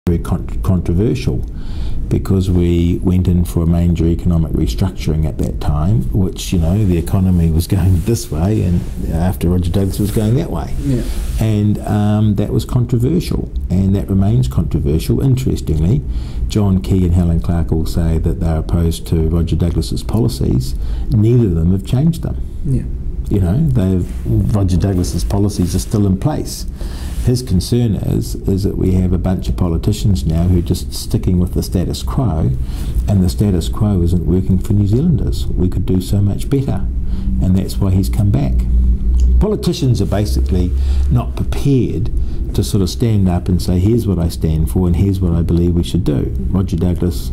very controversial, because we went in for a major economic restructuring at that time, which, you know, the economy was going this way, and after Roger Douglas was going that way. Yeah. And that was controversial, and that remains controversial. Interestingly, John Key and Helen Clark all say that they're opposed to Roger Douglas's policies. Neither of them have changed them. Yeah. You know, Roger Douglas's policies are still in place. His concern is that we have a bunch of politicians now who are just sticking with the status quo, and the status quo isn't working for New Zealanders. We could do so much better, and that's why he's come back. Politicians are basically not prepared to sort of stand up and say, here's what I stand for and here's what I believe we should do. Roger Douglas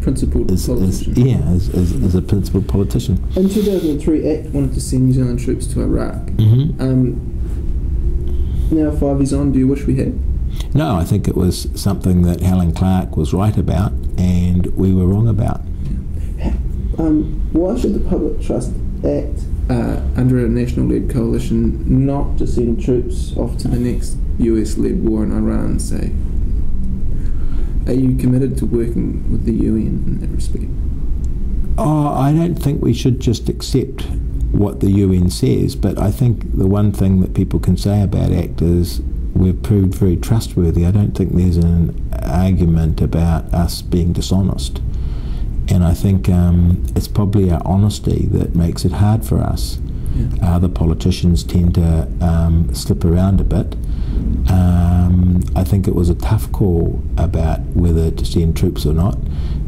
principled politician. Is a principled politician. In 2003, ACT wanted to send New Zealand troops to Iraq. Now 5 years on, do you wish we had? No, I think it was something that Helen Clark was right about and we were wrong about. Why should the public trust ACT under a national-led coalition not to send troops off to the next US-led war in Iran, say? Are you committed to working with the UN in that respect? Oh, I don't think we should just accept what the UN says, but I think the one thing that people can say about ACT is we've proved very trustworthy. I don't think there's an argument about us being dishonest. And I think it's probably our honesty that makes it hard for us. Yeah. Other politicians tend to slip around a bit. I think it was a tough call about whether to send troops or not.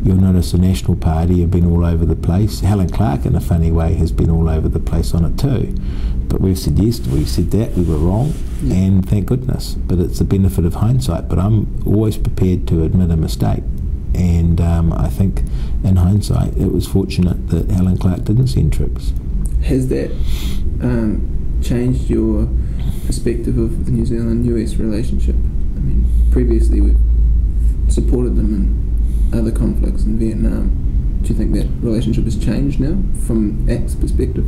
You'll notice the National Party have been all over the place. Helen Clark, in a funny way, has been all over the place on it too. But we've said yes, we said that, we were wrong, and thank goodness. But it's the benefit of hindsight. But I'm always prepared to admit a mistake. And I think, in hindsight, it was fortunate that Helen Clark didn't send troops. Has that changed your perspective of the New Zealand-US relationship? I mean, previously we supported them in other conflicts in Vietnam. Do you think that relationship has changed now from ACT's perspective?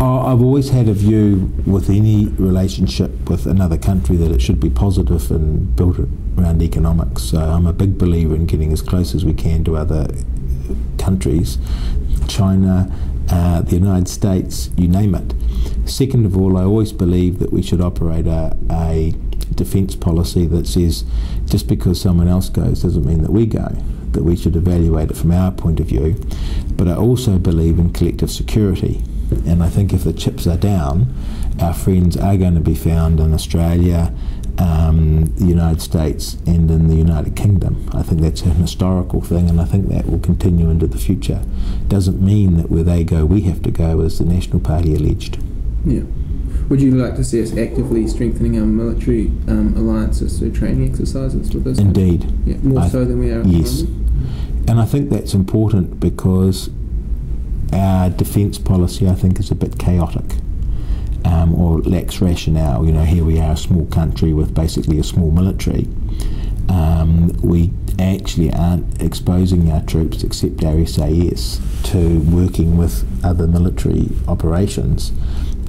I've always had a view with any relationship with another country that it should be positive and built around economics. So I'm a big believer in getting as close as we can to other countries, China, the United States, you name it. Second of all, I always believe that we should operate a defence policy that says just because someone else goes doesn't mean that we go, that we should evaluate it from our point of view. But I also believe in collective security, and I think if the chips are down, our friends are going to be found in Australia, the United States and in the United Kingdom. I think that's an historical thing, and I think that will continue into the future. Doesn't mean that where they go we have to go, as the National Party alleged. Yeah. Would you like to see us actively strengthening our military alliances through training exercises with this? Indeed. Yeah, more so than we are at the moment? And I think that's important because our defence policy, I think, is a bit chaotic. Or lacks rationale. You know, here we are, a small country with basically a small military. We actually aren't exposing our troops, except our SAS, to working with other military operations,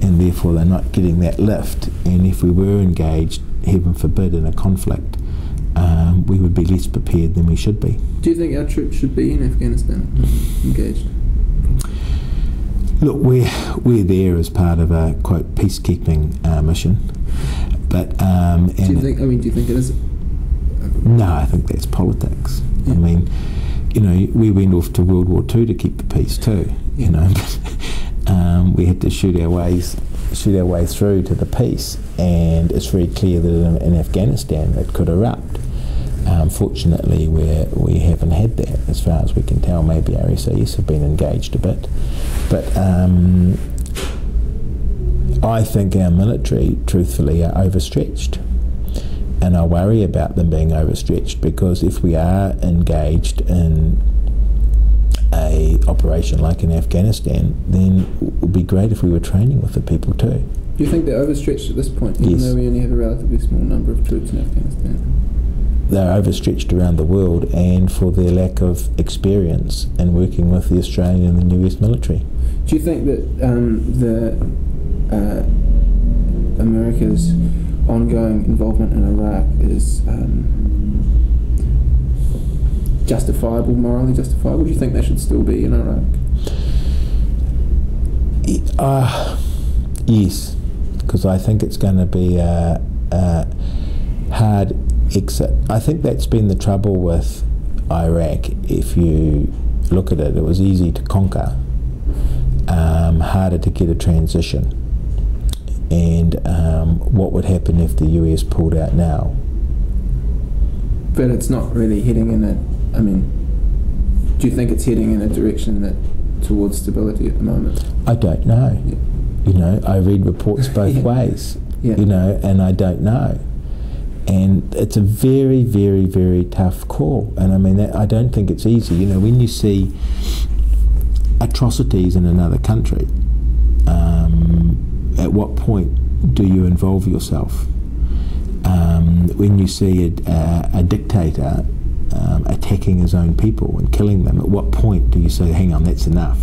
and therefore they're not getting that lift. And if we were engaged, heaven forbid, in a conflict, we would be less prepared than we should be. Do you think our troops should be in Afghanistan engaged? Look, we're there as part of a, quote, peacekeeping mission, but do you think it is? No, I think that's politics. Yeah. I mean, you know, we went off to World War II to keep the peace too. You know, we had to shoot our way through to the peace, and it's very clear that in Afghanistan it could erupt. Fortunately, we haven't had that, as far as we can tell. Maybe our SAS have been engaged a bit, but I think our military, truthfully, are overstretched, and I worry about them being overstretched, because if we are engaged in a operation like in Afghanistan, then it would be great if we were training with the people too. Do you think they're overstretched at this point, even though we only have a relatively small number of troops in Afghanistan? They're overstretched around the world, and for their lack of experience in working with the Australian and the US military. Do you think that America's ongoing involvement in Iraq is justifiable, morally justifiable? Do you think they should still be in Iraq? Yes, because I think it's going to be a hard exit. I think that's been the trouble with Iraq. If you look at it, it was easy to conquer, harder to get a transition. And what would happen if the US pulled out now? But it's not really heading in a... I mean, do you think it's heading in a direction that towards stability at the moment? I don't know. Yeah. You know, I read reports both ways. Yeah. You know, and I don't know. And it's a very, very, very tough call. And I mean, I don't think it's easy. You know, when you see atrocities in another country, at what point do you involve yourself? When you see a dictator attacking his own people and killing them, at what point do you say, hang on, that's enough?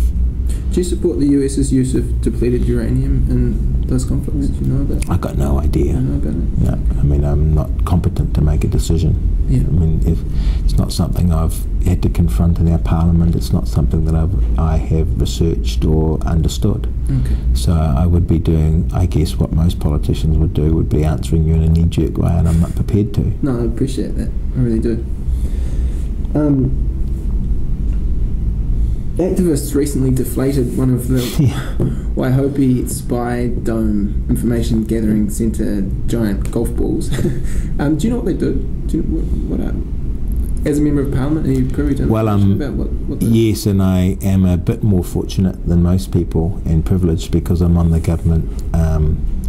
Do you support the US's use of depleted uranium in those conflicts? Do you know about it? I've got no idea. I know about it. No, I mean, I'm not competent to make a decision. Yeah. I mean, if it's not something I've had to confront in our parliament, it's not something that I have researched or understood. Okay. So I would be doing, I guess, what most politicians would do, would be answering you in a knee-jerk way, and I'm not prepared to. No, I appreciate that. I really do. Activists recently deflated one of the Waihope spy dome information gathering centre giant golf balls. Do you know what they do? Do you know what as a member of parliament, are you privy to information about what they yes, and I am a bit more fortunate than most people and privileged because I'm on the government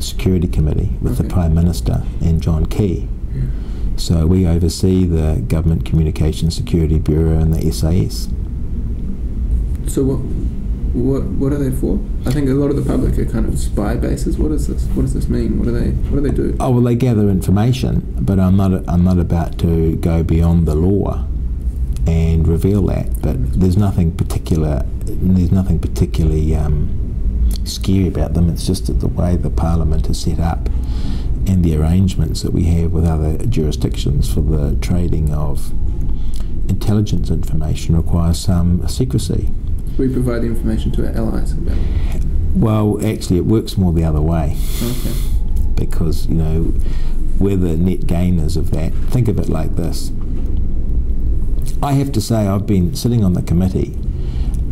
security committee with the Prime Minister and John Key. Yeah. So we oversee the Government Communications Security Bureau and the SAS. So what are they for? I think a lot of the public are kind of spy bases. What is this? What does this mean? What do they do? Oh well, they gather information, but I'm not about to go beyond the law and reveal that. But there's nothing particularly scary about them. It's just that the way the Parliament is set up and the arrangements that we have with other jurisdictions for the trading of intelligence information requires some secrecy. We provide the information to our allies about it. Well, actually, it works more the other way. Okay. Because, you know, we're the net gainers of that. Think of it like this. I have to say, I've been sitting on the committee.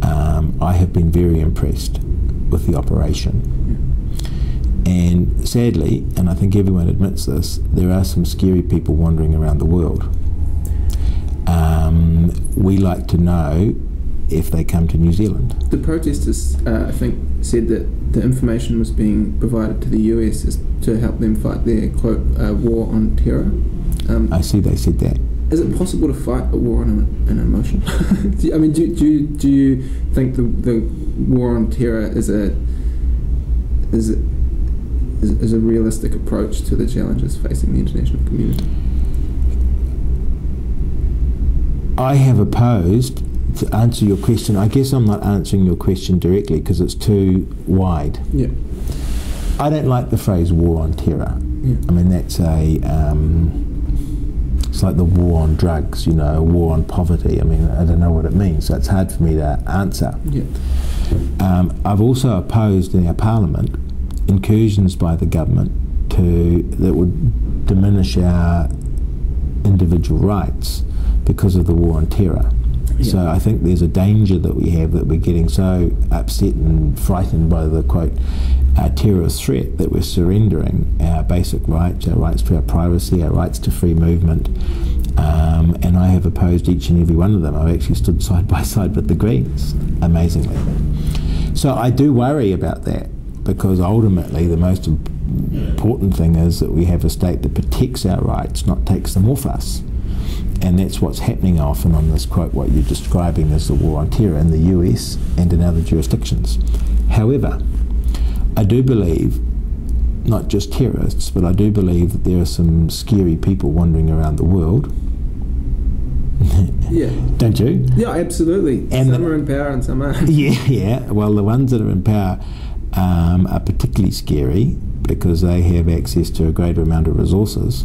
I have been very impressed with the operation. Yeah. And sadly, and I think everyone admits this, there are some scary people wandering around the world. We like to know if they come to New Zealand. The protesters, I think, said that the information was being provided to the US to help them fight their, quote, war on terror. I see they said that. Is it possible to fight a war on an emotion? do you think the war on terror is a realistic approach to the challenges facing the international community? I have opposed, to answer your question, I guess I'm not answering your question directly because it's too wide. Yeah. I don't like the phrase war on terror. Yeah. I mean, that's it's like the war on drugs, you know, a war on poverty. I mean, I don't know what it means, so it's hard for me to answer. Yeah. I've also opposed in our parliament incursions by the government that would diminish our individual rights because of the war on terror. Yeah. So I think there's a danger that we have that we're getting so upset and frightened by the, quote, terrorist threat that we're surrendering our basic rights, our rights to our privacy, our rights to free movement. And I have opposed each and every one of them. I've actually stood side by side with the Greens, amazingly. So I do worry about that because ultimately the most important thing is that we have a state that protects our rights, not takes them off us. And that's what's happening often on this, quote, what you're describing as the war on terror in the US and in other jurisdictions. However, I do believe, not just terrorists, but I do believe that there are some scary people wandering around the world. Yeah. Don't you? Yeah, absolutely. And some are in power and some aren't. Yeah. Well, the ones that are in power are particularly scary because they have access to a greater amount of resources.